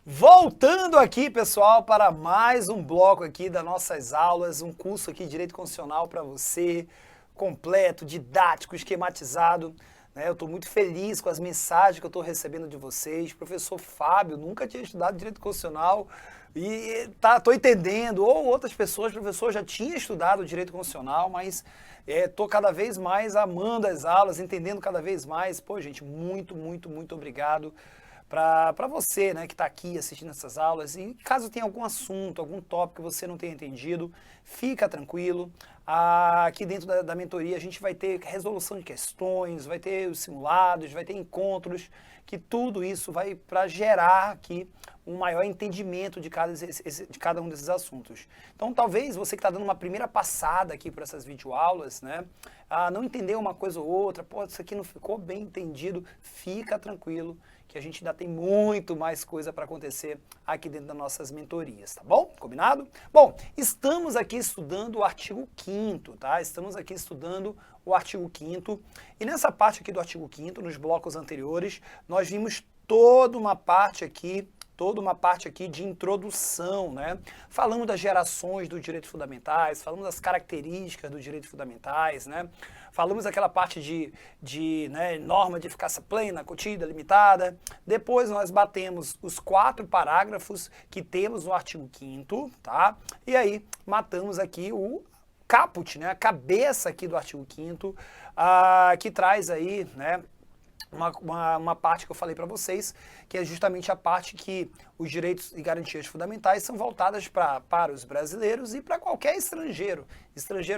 Voltando aqui, pessoal, para mais um bloco aqui das nossas aulas, um curso aqui de Direito Constitucional para você, completo, didático, esquematizado. Né? Eu estou muito feliz com as mensagens que eu estou recebendo de vocês. Professor Fábio, nunca tinha estudado Direito Constitucional e estou entendendo. Ou outras pessoas, professor, já tinha estudado Direito Constitucional, mas estou cada vez mais amando as aulas, entendendo cada vez mais. Pô, gente, muito obrigado para você, né, que está aqui assistindo essas aulas. E caso tenha algum assunto, algum tópico que você não tenha entendido, fica tranquilo. Aqui dentro da mentoria a gente vai ter resolução de questões, vai ter os simulados, vai ter encontros, que tudo isso vai para gerar aqui um maior entendimento de cada um desses assuntos. Então, talvez você que está dando uma primeira passada aqui por essas videoaulas, né, não entendeu uma coisa ou outra, pô, isso aqui não ficou bem entendido, fica tranquilo, que a gente ainda tem muito mais coisa para acontecer aqui dentro das nossas mentorias, tá bom? Combinado? Bom, estamos aqui estudando o artigo 5º, tá? Estamos aqui estudando o artigo 5º, e nessa parte aqui do artigo 5º, nos blocos anteriores, nós vimos toda uma parte aqui de introdução, né? Falamos das gerações dos direitos fundamentais, falamos das características dos direitos fundamentais, né? Falamos daquela parte de norma de eficácia plena, contida, limitada. Depois nós batemos os 4 parágrafos que temos no artigo 5º, tá? E aí matamos aqui o caput, né? A cabeça aqui do artigo 5º, que traz aí, né, uma parte que eu falei para vocês, que é justamente a parte que os direitos e garantias fundamentais são voltadas para os brasileiros e para qualquer estrangeiro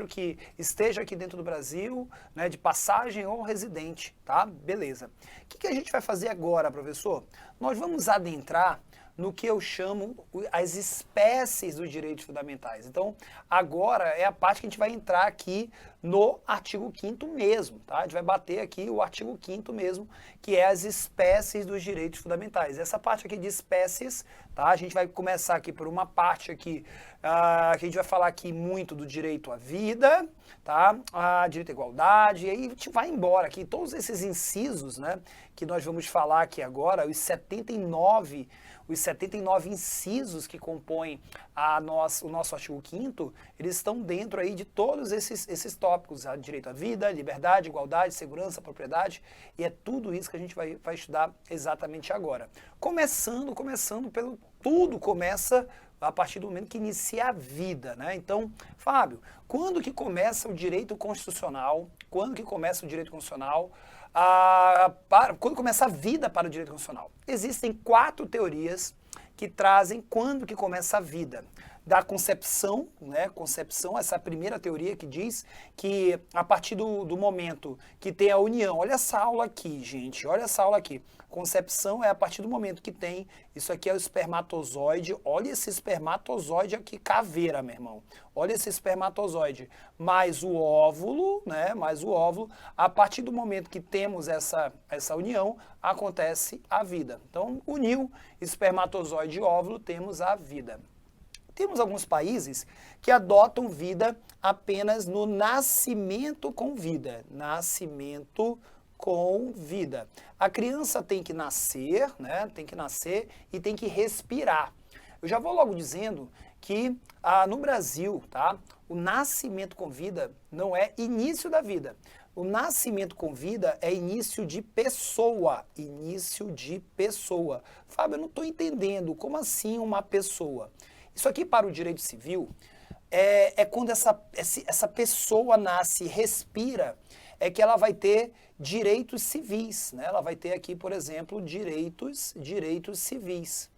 que esteja aqui dentro do Brasil, né, de passagem ou residente, tá? Beleza. O que a gente vai fazer agora, professor? Nós vamos adentrar no que eu chamo as espécies dos direitos fundamentais. Então, agora é a parte que a gente vai entrar aqui no artigo 5º mesmo, tá? A gente vai bater aqui o artigo 5º mesmo, que é as espécies dos direitos fundamentais. Essa parte aqui de espécies, tá? A gente vai começar aqui por uma parte aqui, que a gente vai falar aqui muito do direito à vida, tá? Direito à igualdade, e aí a gente vai embora aqui, todos esses incisos, né, que nós vamos falar aqui agora, os 79 incisos que compõem o nosso artigo 5º, eles estão dentro aí de todos esses tópicos, direito à vida, liberdade, igualdade, segurança, propriedade, e é tudo isso que a gente vai estudar exatamente agora. Começando pelo tudo começa a partir do momento que inicia a vida, né? Então, Fábio, quando que começa o direito constitucional? Quando que começa o direito constitucional? Quando começa a vida para o direito constitucional? Existem 4 teorias que trazem quando que começa a vida. Da concepção, né? Concepção, essa primeira teoria que diz que a partir do momento que tem a união, olha essa aula aqui, gente, olha essa aula aqui. Concepção é a partir do momento que tem, isso aqui é o espermatozoide, olha esse espermatozoide aqui, caveira, meu irmão. Olha esse espermatozoide, mais o óvulo, né? Mais o óvulo, a partir do momento que temos essa união, acontece a vida. Então, uniu espermatozoide e óvulo, temos a vida. Temos alguns países que adotam vida apenas no nascimento com vida. Nascimento com vida. A criança tem que nascer, né? Tem que nascer e tem que respirar. Eu já vou logo dizendo que no Brasil, tá? O nascimento com vida não é início da vida. O nascimento com vida é início de pessoa. Início de pessoa. Fábio, eu não estou entendendo. Como assim uma pessoa? Isso aqui para o direito civil é quando essa pessoa nasce e respira, é que ela vai ter direitos civis, né? Ela vai ter aqui, por exemplo, direitos civis.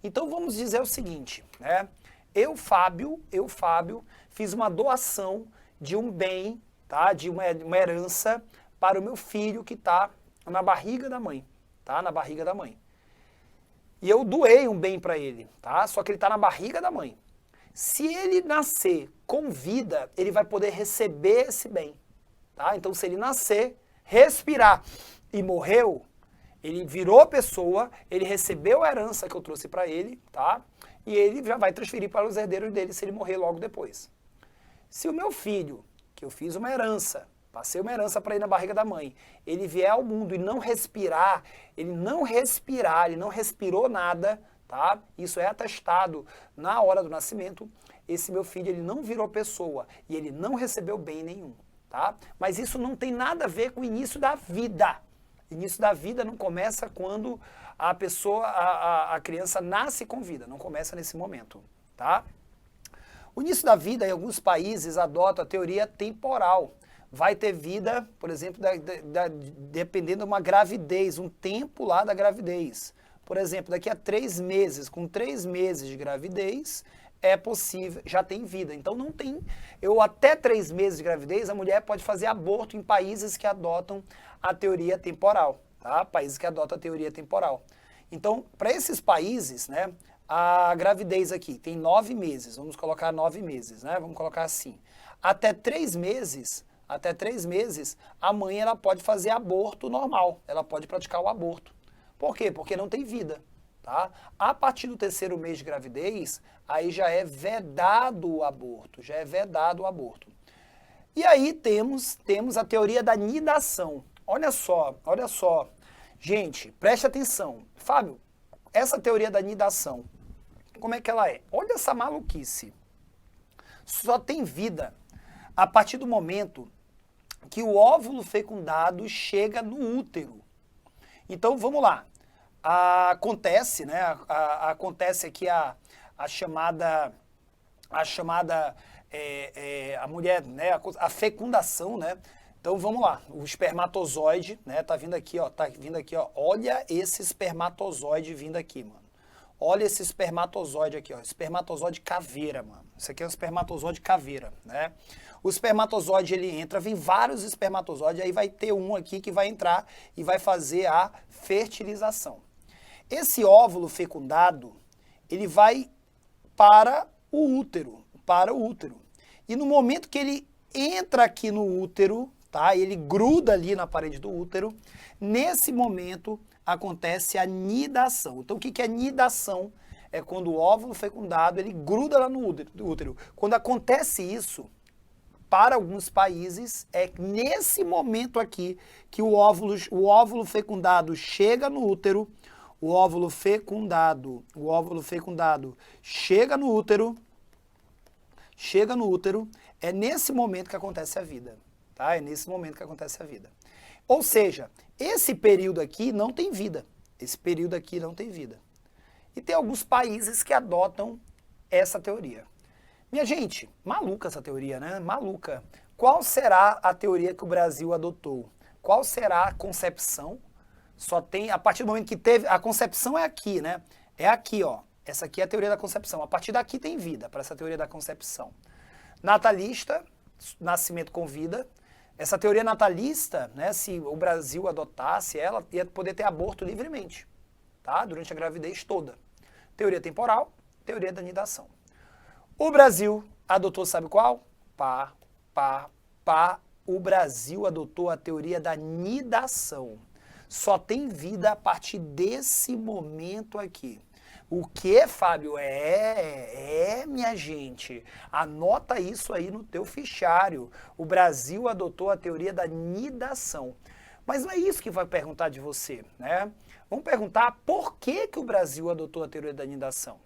Então vamos dizer o seguinte, né? Eu, Fábio, fiz uma doação de um bem, tá? De uma herança para o meu filho que está na barriga da mãe, tá? Na barriga da mãe. E eu doei um bem para ele, tá? Só que ele está na barriga da mãe. Se ele nascer com vida, ele vai poder receber esse bem, tá? Então, se ele nascer, respirar e morreu, ele virou pessoa, ele recebeu a herança que eu trouxe para ele, tá? E ele já vai transferir para os herdeiros dele se ele morrer logo depois. Se o meu filho, que eu fiz uma herança, passei uma herança para ele na barriga da mãe, ele vier ao mundo e não respirar, ele não respirou nada, tá? Isso é atestado na hora do nascimento. Esse meu filho, ele não virou pessoa e ele não recebeu bem nenhum, tá? Mas isso não tem nada a ver com o início da vida. O início da vida não começa quando a pessoa, a criança nasce com vida, não começa nesse momento, tá? O início da vida, em alguns países, adota a teoria temporal. Vai ter vida, por exemplo, dependendo de uma gravidez, um tempo lá da gravidez. Por exemplo, daqui a 3 meses, com 3 meses de gravidez, é possível, já tem vida. Então não tem, até 3 meses de gravidez, a mulher pode fazer aborto em países que adotam a teoria temporal, tá? Países que adotam a teoria temporal. Então, para esses países, né, a gravidez aqui tem 9 meses, vamos colocar 9 meses, né? Vamos colocar assim. Até 3 meses, a mãe ela pode fazer aborto normal, ela pode praticar o aborto. Por quê? Porque não tem vida, tá? A partir do 3º mês de gravidez, aí já é vedado o aborto, E aí temos a teoria da nidação. Olha só. Gente, preste atenção. Fábio, essa teoria da nidação, como é que ela é? Olha essa maluquice. Só tem vida a partir do momento que o óvulo fecundado chega no útero. Então, vamos lá. Acontece, né? Acontece aqui a chamada a mulher, né? A fecundação, né? Então, vamos lá. O espermatozoide, né? Tá vindo aqui, ó. Olha esse espermatozoide vindo aqui, mano. Olha esse espermatozoide aqui, ó. Espermatozoide caveira, mano. Isso aqui é um espermatozoide caveira, né? O espermatozoide, ele entra, vem vários espermatozoides, aí vai ter um aqui que vai entrar e vai fazer a fertilização. Esse óvulo fecundado, ele vai para o útero, E no momento que ele entra aqui no útero, tá? Ele gruda ali na parede do útero, nesse momento acontece a nidação. Então, o que é nidação? É quando o óvulo fecundado, ele gruda lá no útero. Quando acontece isso, para alguns países, é nesse momento aqui que o óvulo fecundado chega no útero, chega no útero, é nesse momento que acontece a vida, tá? É nesse momento que acontece a vida. Ou seja, esse período aqui não tem vida. E tem alguns países que adotam essa teoria. Minha gente, maluca essa teoria, né? Maluca. Qual será a teoria que o Brasil adotou? Qual será a concepção? Só tem, a partir do momento que teve, a concepção é aqui, né? É aqui, ó. Essa aqui é a teoria da concepção. A partir daqui tem vida, para essa teoria da concepção. Natalista, nascimento com vida. Essa teoria natalista, né, se o Brasil adotasse ela, ia poder ter aborto livremente, tá? Durante a gravidez toda. Teoria temporal, teoria da nidação. O Brasil adotou, sabe qual? O Brasil adotou a teoria da nidação. Só tem vida a partir desse momento aqui. O que, Fábio? Minha gente. Anota isso aí no teu fichário. O Brasil adotou a teoria da nidação. Mas não é isso que vai perguntar de você, né? Vamos perguntar por que o Brasil adotou a teoria da nidação.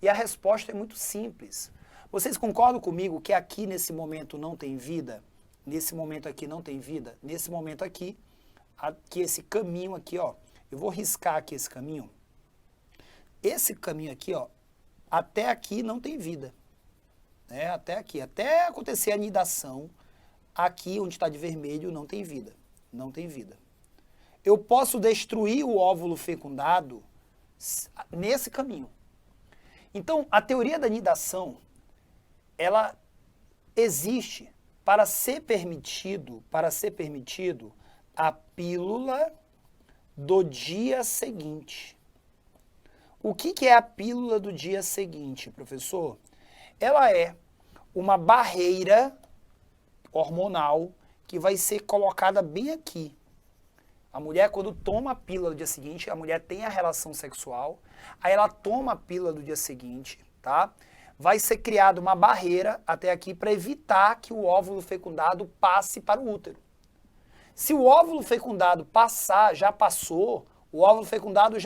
E a resposta é muito simples. Vocês concordam comigo que aqui nesse momento não tem vida? Nesse momento aqui não tem vida? Nesse momento aqui esse caminho aqui, ó. Eu vou riscar aqui esse caminho. Esse caminho aqui, ó, até aqui não tem vida. Né? Até aqui. Até acontecer a nidação, aqui onde está de vermelho não tem vida. Não tem vida. Eu posso destruir o óvulo fecundado nesse caminho. Então, a teoria da nidação, ela existe para ser permitido a pílula do dia seguinte. O que é a pílula do dia seguinte, professor? Ela é uma barreira hormonal que vai ser colocada bem aqui. A mulher, quando toma a pílula do dia seguinte, a mulher tem a relação sexual, aí ela toma a pílula do dia seguinte, tá? Vai ser criada uma barreira até aqui para evitar que o óvulo fecundado passe para o útero. Se o óvulo fecundado passar, já passou, o óvulo fecundado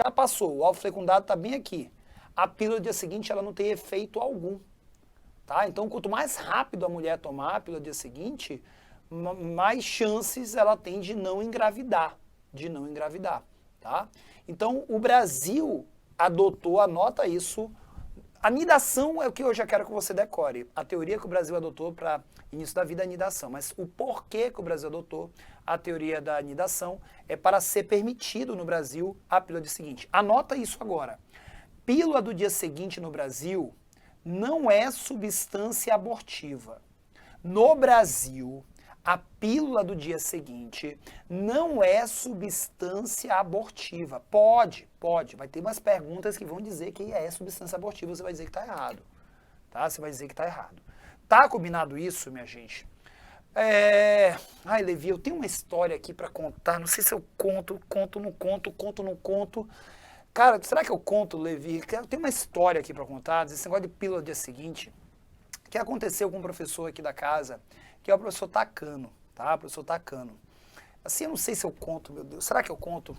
está bem aqui. a pílula do dia seguinte ela não tem efeito algum. Tá? Então, quanto mais rápido a mulher tomar a pílula do dia seguinte, mais chances ela tem de não engravidar. Tá? Então, o Brasil adotou, anota isso, a nidação é o que eu já quero que você decore. A teoria que o Brasil adotou para início da vida é a nidação, mas o porquê que o Brasil adotou a teoria da nidação é para ser permitido no Brasil a pílula do dia seguinte. Anota isso agora. Pílula do dia seguinte no Brasil não é substância abortiva. No Brasil, a pílula do dia seguinte não é substância abortiva. Pode. Vai ter umas perguntas que vão dizer que é substância abortiva, você vai dizer que está errado. Tá? Você vai dizer que está errado. Tá combinado isso, minha gente? Ai, Levi, eu tenho uma história aqui para contar. Não sei se eu conto, não conto. Cara, será que eu conto, Levi? Eu tenho uma história aqui para contar, esse negócio de pílula do dia seguinte, que aconteceu com um professor aqui da casa, que é o professor Tacano, tá? O professor Tacano. Assim, eu não sei se eu conto, meu Deus. Será que eu conto?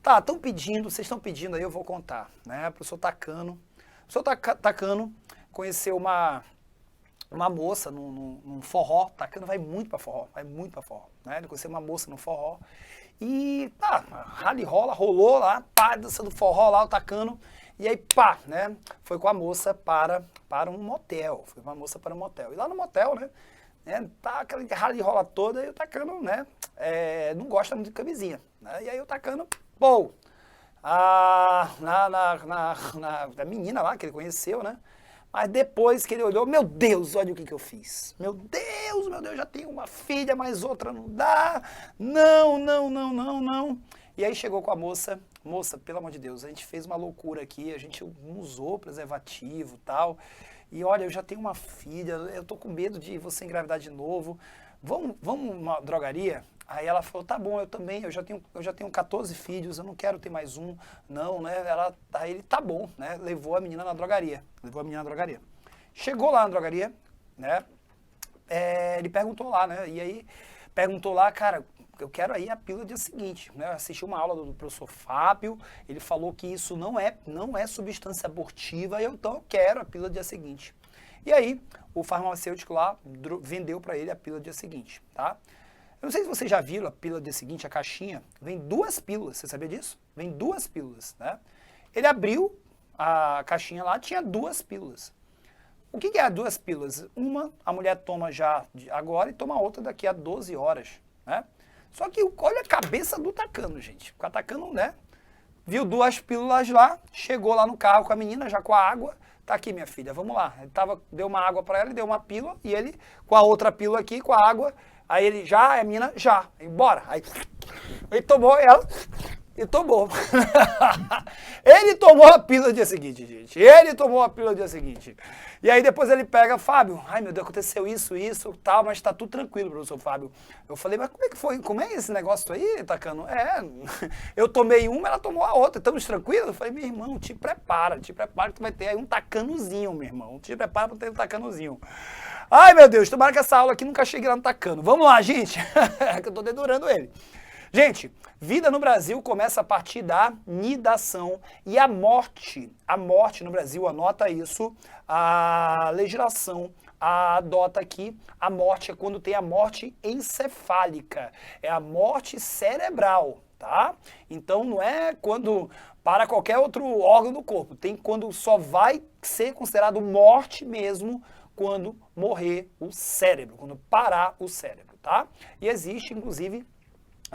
Tá, estão pedindo, vocês estão pedindo aí, eu vou contar, né? O professor Tacano. O professor Tacano conheceu uma moça num forró. Tacano vai muito pra forró, né? Ele conheceu uma moça no forró. E, rally rolou lá, pá, dançando forró lá, o Tacano. E aí, pá, né? Foi com a moça para um motel. E lá no motel, né? Tá aquela rally rola toda e o Tacano, né? Não gosta muito de camisinha. Né? E aí o Tacano, pô, na menina lá que ele conheceu, né? Mas depois que ele olhou, meu Deus, olha o que eu fiz. Meu Deus, já tenho uma filha, mas outra não dá. Não. E aí chegou com a moça, pelo amor de Deus, a gente fez uma loucura aqui, a gente usou preservativo e tal. E olha, eu já tenho uma filha, eu tô com medo de você engravidar de novo. Vamos numa drogaria? Aí ela falou, tá bom, eu também, eu já tenho 14 filhos, eu não quero ter mais um, não, né? Aí ele, tá bom, né? Levou a menina na drogaria. Chegou lá na drogaria, né? Ele perguntou lá, né? E aí, perguntou lá, cara, eu quero aí a pílula do dia seguinte, né? Eu assisti uma aula do professor Fábio, ele falou que isso não é substância abortiva, então eu quero a pílula do dia seguinte. E aí, o farmacêutico lá vendeu para ele a pílula do dia seguinte, tá? Eu não sei se vocês já viram a pílula do dia seguinte, a caixinha, vem 2 pílulas, você sabia disso? Vem 2 pílulas, né? Ele abriu a caixinha lá, tinha 2 pílulas. O que é 2 pílulas? Uma, a mulher toma já agora e toma outra daqui a 12 horas, né? Só que olha a cabeça do Tacano, gente. O Tacano, né? Viu 2 pílulas lá, chegou lá no carro com a menina, já com a água. Tá aqui, minha filha, vamos lá. Ele deu uma água para ela, deu uma pílula, e ele com a outra pílula aqui, com a água. Aí ele a menina, bora. Aí ele tomou ela e tomou. Ele tomou a pílula no dia seguinte, gente. E aí depois ele pega, Fábio, ai meu Deus, aconteceu isso, tal, mas tá tudo tranquilo, professor Fábio. Eu falei, mas como é que foi? Como é esse negócio aí, Tacano? Eu tomei uma, ela tomou a outra, estamos tranquilos? Eu falei, meu irmão, te prepara que tu vai ter aí um tacanozinho, meu irmão. Te prepara pra ter um tacanozinho. Ai, meu Deus, tomara que essa aula aqui nunca chegue lá no Tacano. Vamos lá, gente, que eu tô dedurando ele. Gente, vida no Brasil começa a partir da nidação e a morte no Brasil, anota isso, a legislação adota aqui, a morte é quando tem a morte encefálica, é a morte cerebral, tá? Então não é quando para qualquer outro órgão do corpo, tem quando só vai ser considerado morte mesmo quando morrer o cérebro, quando parar o cérebro, tá? E existe, inclusive,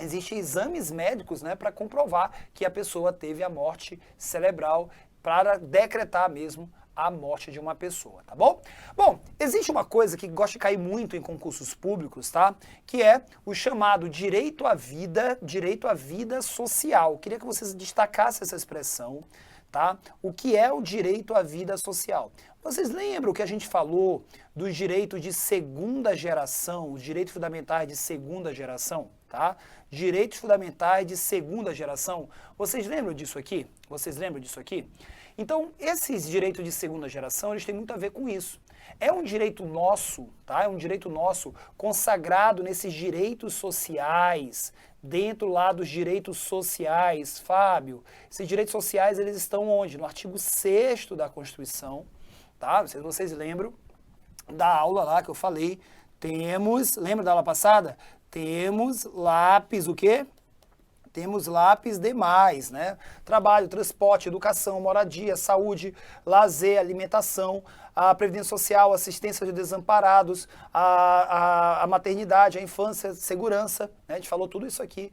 existem exames médicos, né, para comprovar que a pessoa teve a morte cerebral, para decretar mesmo a morte de uma pessoa, tá bom? Bom, existe uma coisa que gosta de cair muito em concursos públicos, tá? Que é o chamado direito à vida social. Queria que vocês destacassem essa expressão, tá? O que é o direito à vida social? Vocês lembram que a gente falou dos direitos de segunda geração, os direitos fundamentais de segunda geração, tá? Direitos fundamentais de segunda geração. Vocês lembram disso aqui? Então, esses direitos de segunda geração, eles têm muito a ver com isso. É um direito nosso, tá? É um direito nosso consagrado nesses direitos sociais dentro lá dos direitos sociais, Fábio, esses direitos sociais eles estão onde? No artigo 6º da Constituição, tá? Não sei se vocês lembram da aula lá que eu falei, lembra da aula passada? Temos lápis, o quê? Temos lápis demais, né? Trabalho, transporte, educação, moradia, saúde, lazer, alimentação, a previdência social, assistência de desamparados, a maternidade, a infância, segurança, né? A gente falou tudo isso aqui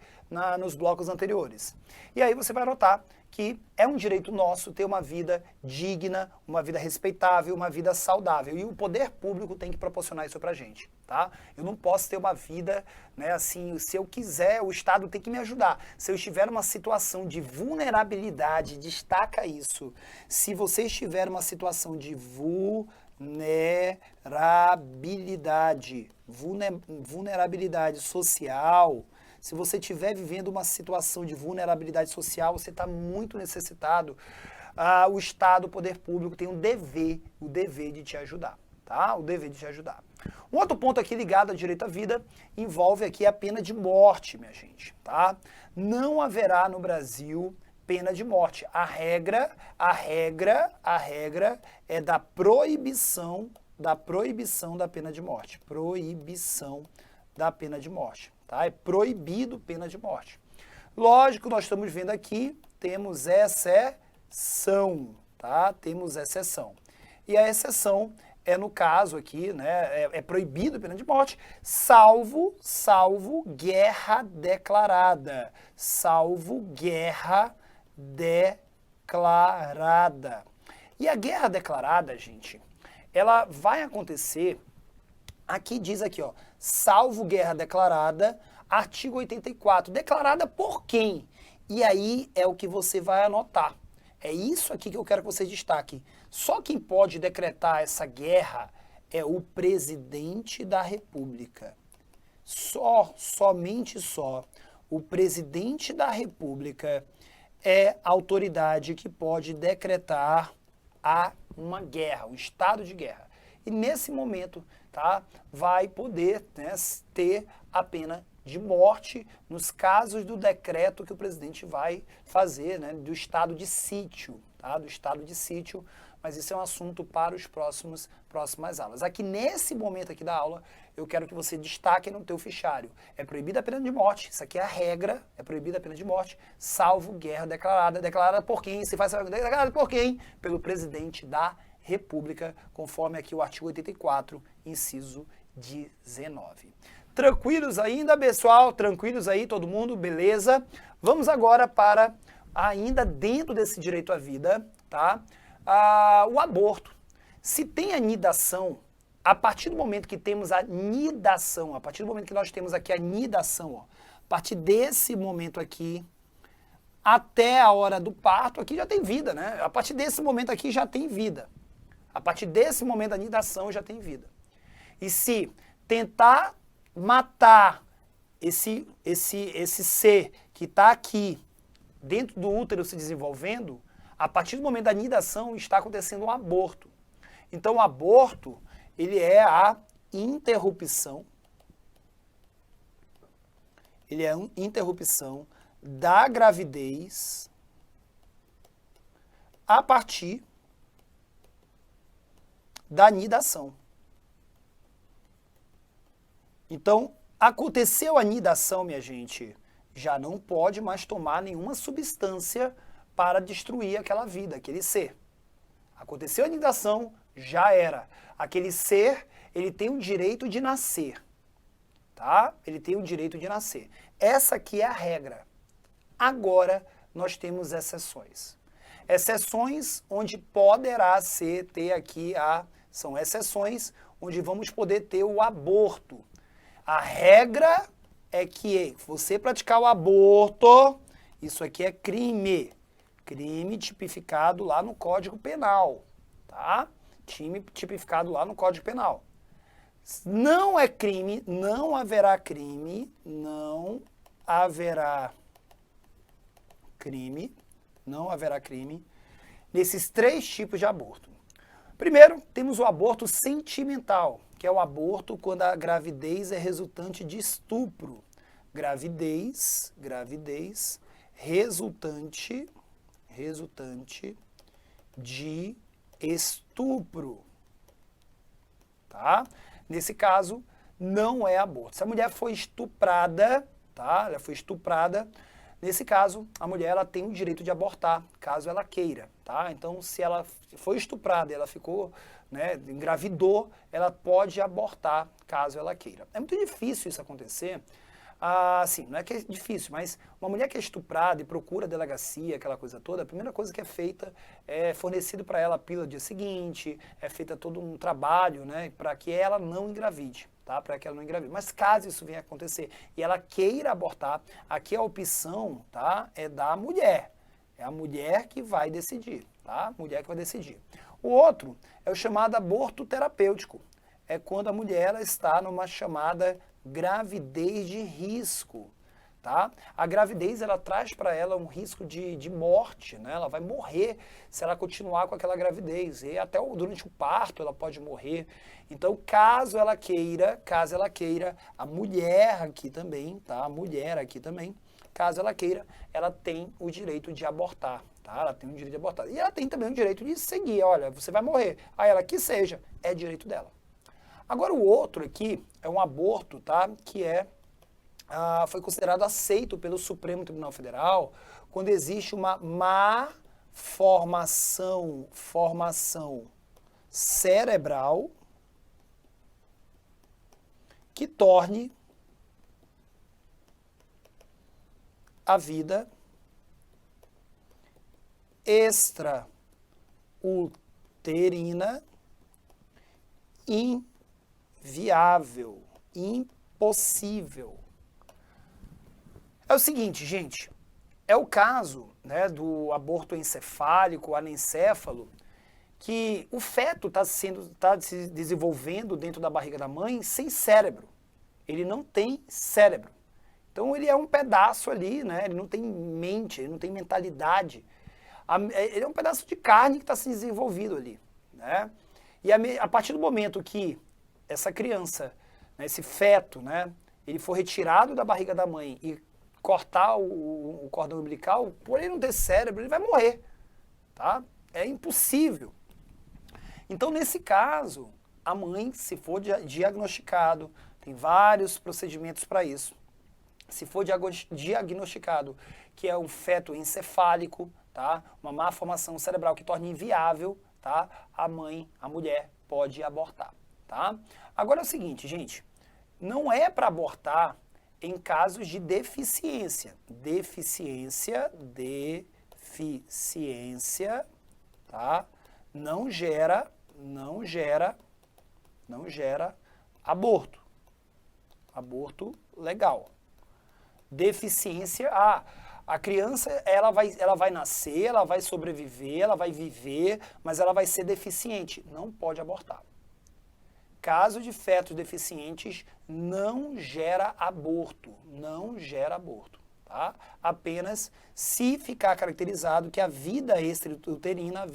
nos blocos anteriores. E aí você vai notar que é um direito nosso ter uma vida digna, uma vida respeitável, uma vida saudável. E o poder público tem que proporcionar isso pra gente, tá? Eu não posso ter uma vida, né, assim, se eu quiser, o Estado tem que me ajudar. Se eu estiver numa situação de vulnerabilidade, destaca isso. Se você estiver numa situação de vulnerabilidade social, se você estiver vivendo uma situação de vulnerabilidade social, você está muito necessitado, o Estado, o poder público tem o dever de te ajudar, tá? O dever de te ajudar. Um outro ponto aqui ligado ao direito à vida envolve aqui a pena de morte, minha gente, tá? Não haverá no Brasil pena de morte. A regra é da proibição da pena de morte. Proibição da pena de morte. Tá? É proibido pena de morte. Lógico, nós estamos vendo aqui, temos exceção, tá? Temos exceção. E a exceção é no caso aqui, né, é proibido pena de morte, salvo guerra declarada. Salvo guerra declarada. E a guerra declarada, gente, ela vai acontecer, aqui diz aqui, ó, salvo guerra declarada, artigo 84. Declarada por quem? E aí é o que você vai anotar. É isso aqui que eu quero que você destaque. Só quem pode decretar essa guerra é o presidente da República. Somente o presidente da República é a autoridade que pode decretar uma guerra, um estado de guerra. E nesse momento, tá, vai poder, né, ter a pena de morte nos casos do decreto que o presidente vai fazer, né, do estado de sítio, tá, do estado de sítio, mas isso é um assunto para os próximas aulas. Aqui nesse momento aqui da aula, eu quero que você destaque no teu fichário. É proibida a pena de morte, isso aqui é a regra, é proibida a pena de morte, salvo guerra declarada. Declarada por quem? Se faz declarada por quem? Pelo presidente da República, conforme aqui o artigo 84, inciso 19. Tranquilos ainda, pessoal? Tranquilos aí, todo mundo? Beleza? Vamos agora para, ainda dentro desse direito à vida, tá? O aborto. Se tem anidação, a partir do momento que temos a nidação, a partir do momento que nós temos aqui a nidação, ó, a partir desse momento aqui, até a hora do parto, aqui já tem vida, né? A partir desse momento aqui já tem vida. A partir desse momento da nidação já tem vida. E se tentar matar esse ser que está aqui dentro do útero se desenvolvendo, a partir do momento da nidação está acontecendo um aborto. Então o aborto, ele é a interrupção, da gravidez a partir da nidação. Então, aconteceu a nidação, minha gente, já não pode mais tomar nenhuma substância para destruir aquela vida, aquele ser. Aconteceu a nidação, já era. Aquele ser, ele tem o direito de nascer, tá? Ele tem o direito de nascer. Essa aqui é a regra. Agora, nós temos exceções. Exceções onde poderá são exceções onde vamos poder ter o aborto. A regra é que você praticar o aborto, isso aqui é crime. Crime tipificado lá no Código Penal, tá? Tipificado lá no Código Penal. Não é crime, não haverá crime, nesses 3 tipos de aborto. Primeiro, temos o aborto sentimental, que é o aborto quando a gravidez é resultante de estupro, gravidez resultante de estupro, tá? Nesse caso, não é aborto. Se a mulher foi estuprada, tá? Ela foi estuprada, nesse caso, a mulher ela tem o direito de abortar, caso ela queira, tá? Então, se ela foi estuprada e ela ficou, né, engravidou, ela pode abortar, caso ela queira. É muito difícil isso acontecer. Assim, não é que é difícil, mas uma mulher que é estuprada e procura a delegacia, aquela coisa toda, a primeira coisa que é feita é fornecido para ela a pílula no dia seguinte, é feita todo um trabalho, né, para que ela não engravide, tá? Para que ela não engravide. Mas caso isso venha a acontecer e ela queira abortar, aqui a opção, tá, é da mulher. É a mulher que vai decidir, tá? A mulher que vai decidir. O outro é o chamado aborto terapêutico. É quando a mulher ela está numa chamada gravidez de risco, tá? A gravidez ela traz para ela um risco de morte, né? Ela vai morrer se ela continuar com aquela gravidez e até durante o parto ela pode morrer. Então, caso ela queira, a mulher aqui também, tá? A mulher aqui também, caso ela queira, ela tem o direito de abortar, tá? Ela tem o direito de abortar. E ela tem também o direito de seguir, olha, você vai morrer. Aí ela que seja, é direito dela. Agora o outro aqui é um aborto, tá? Que foi considerado aceito pelo Supremo Tribunal Federal quando existe uma má formação cerebral que torne a vida extrauterina inviável, impossível. É o seguinte, gente, é o caso, né, do aborto encefálico, anencéfalo, que o feto está se desenvolvendo dentro da barriga da mãe sem cérebro. Ele não tem cérebro. Então ele é um pedaço ali, né, ele não tem mente, ele não tem mentalidade. Ele é um pedaço de carne que está se desenvolvido ali, né? E a partir do momento que essa criança, né, esse feto, né, ele for retirado da barriga da mãe e cortar o cordão umbilical, por ele não ter cérebro, ele vai morrer, tá? É impossível. Então, nesse caso, a mãe, se for diagnosticado, tem vários procedimentos para isso, se for diagnosticado que é um feto encefálico, tá? Uma má formação cerebral que torna inviável, tá? A mulher pode abortar, tá? Agora é o seguinte, gente, não é para abortar em casos de deficiência. Deficiência, tá? Não gera aborto. Aborto legal. Deficiência, a criança ela vai nascer, ela vai sobreviver, ela vai viver, mas ela vai ser deficiente. Não pode abortar. Caso de fetos deficientes, não gera aborto, tá? Apenas se ficar caracterizado que a vida extrauterina,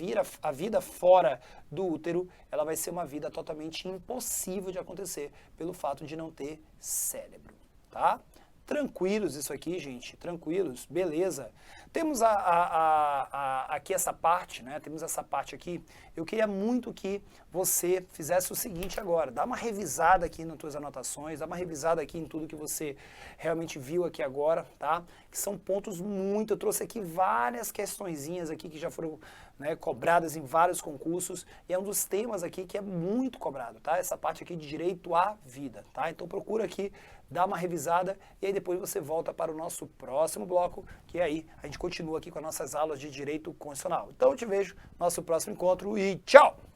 a vida fora do útero, ela vai ser uma vida totalmente impossível de acontecer pelo fato de não ter cérebro, tá? Tranquilos isso aqui, gente, tranquilos, beleza. Temos aqui essa parte, né? Temos essa parte aqui. Eu queria muito que você fizesse o seguinte agora, dá uma revisada aqui nas tuas anotações, dá uma revisada aqui em tudo que você realmente viu aqui agora, tá? Que são pontos muito, eu trouxe aqui várias questõezinhas aqui que já foram, né, cobradas em vários concursos, e é um dos temas aqui que é muito cobrado, tá? Essa parte aqui de direito à vida, tá? Então procura aqui, dá uma revisada, e aí depois você volta para o nosso próximo bloco, que aí a gente continua aqui com as nossas aulas de direito constitucional. Então eu te vejo no nosso próximo encontro e tchau!